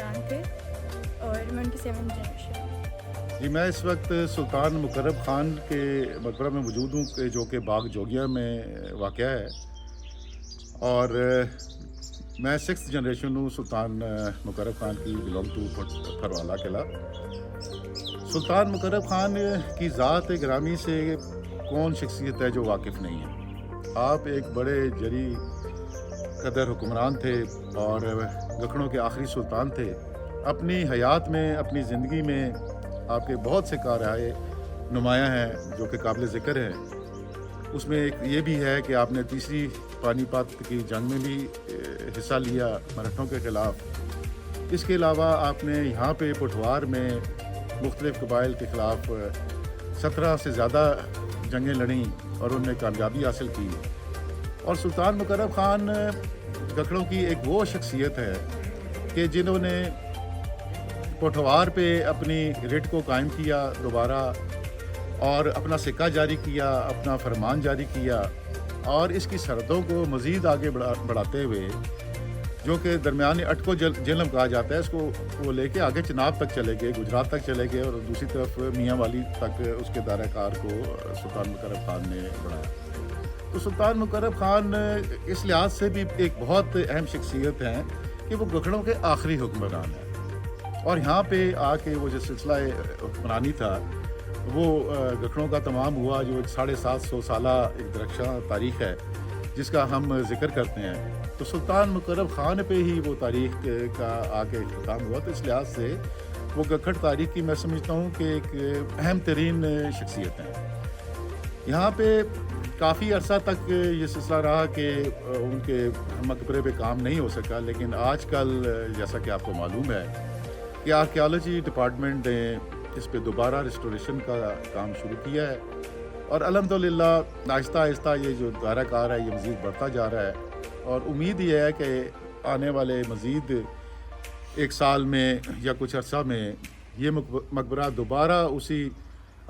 हुक्मरान थे और मैं उनकी 7th जनरेशन हूँ। जी, मैं इस वक्त सुल्तान मुकर्रम ख़ान के मकबरा में मौजूद हूँ जो कि बाग जोगिया में वाक़या है। और मैं 6th जनरेशन हूँ सुल्तान मुकर्रम ख़ान की, बिलोंग टू फरवाला किला। सुल्तान मुकर्रम ख़ान की ज़ात गिरामी से कौन शख्सियत है जो वाकिफ़ नहीं है। आप एक बड़े जरी कदर हुक्मरान थे और गखणों के आखिरी सुल्तान थे। अपनी हयात में, अपनी ज़िंदगी में आपके बहुत से कारनामे नुमायाँ हैं जो कि काबिल ज़िक्र हैं। उसमें एक ये भी है कि आपने तीसरी पानीपत की जंग में भी हिस्सा लिया मराठों के ख़िलाफ़। इसके अलावा आपने यहाँ पे पुठवार में मुख्तलिफ़ कबाइल के ख़िलाफ़ 17 से ज़्यादा जंगें लड़ी और उनमें कामयाबी हासिल की। और सुल्तान मुकर्रम ख़ान गखड़ों की एक वो शख्सियत है कि जिन्होंने पोठवार पे अपनी रिट को कायम किया दोबारा और अपना सिक्का जारी किया, अपना फरमान जारी किया और इसकी सरहदों को मज़ीद आगे बढ़ाते हुए, जो कि दरमियानी अटको जेलम कहा जाता है, इसको वो लेके आगे चिनाब तक चले गए, गुजरात तक चले गए और दूसरी तरफ मियाँ वाली तक उसके दायरा कार को सुल्तान मुकर्रम ख़ान ने बढ़ाया। तो सुल्तान मुकर्रम ख़ान इस लिहाज से भी एक बहुत अहम शख्सियत हैं कि वो गखड़ों के आखिरी हुक्मरान हैं। और यहाँ पे आके वो जो सिलसिला हुक्मरानी था वो गखड़ों का तमाम हुआ, जो एक 750 साला एक दरख्शां तारीख़ है जिसका हम ज़िक्र करते हैं। तो सुल्तान मुकर्रम ख़ान पे ही वो तारीख़ का आके इख्तिताम हुआ। तो इस लिहाज से वो गखड़ तारीख़ की मैं समझता हूँ कि एक अहम तरीन शख्सियत हैं। यहाँ पे काफ़ी अरसा तक ये सिलसिला रहा कि उनके मकबरे पे काम नहीं हो सका, लेकिन आजकल जैसा कि आपको मालूम है कि आर्कियोलॉजी डिपार्टमेंट ने इस पे दोबारा रिस्टोरेशन का काम शुरू किया है और अल्हम्दुलिल्लाह आहिस्ता आहिस्ता ये जो दायरा कार है ये मज़ीद बढ़ता जा रहा है। और उम्मीद ये है कि आने वाले मज़ीद 1 साल में या कुछ अर्सा में ये मकबरा दोबारा उसी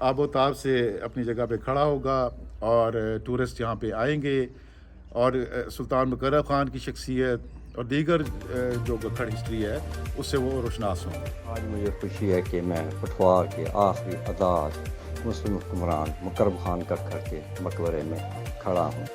आबोताब से अपनी जगह पे खड़ा होगा और टूरिस्ट यहाँ पे आएंगे और सुल्तान मुकर्रम ख़ान की शख्सियत और दीगर जो गखड़ हिस्ट्री है उससे वो रोशनास हों। आज मुझे खुशी है कि मैं पठवार के आखिरी आज़ाद मुस्लिम हुक्मरान मुकर्रम ख़ान गखड़ के मकबरे में खड़ा हूँ,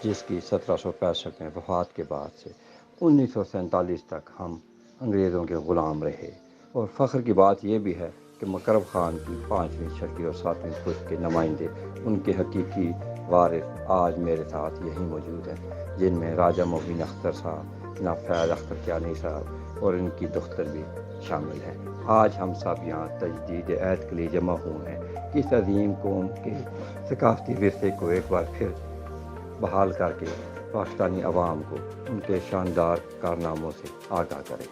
जिसकी 1765 में वफ़ात के बाद से 1947 तक हम अंग्रेज़ों के ग़ुलाम रहे। और फ़ख्र की बात यह भी है कि मुकर्रम ख़ान की 5वीं, 6वीं और 7वीं पुश्त के नुमाइंदे, उनके हकीकी वारिस आज मेरे साथ यहीं मौजूद हैं, जिनमें राजा मोबिन अख्तर साहब, जनाब फैज़ अख्तर कियानी साहब और इनकी दुख्तर भी शामिल हैं। आज हम सब यहाँ तजदीद अहद के लिए जमा हुए हैं कि इस अजीम कौम के सकाफ़ती विरसे को एक बार फिर बहाल करके पाकिस्तानी अवाम को उनके शानदार कारनामों से आगाह करें।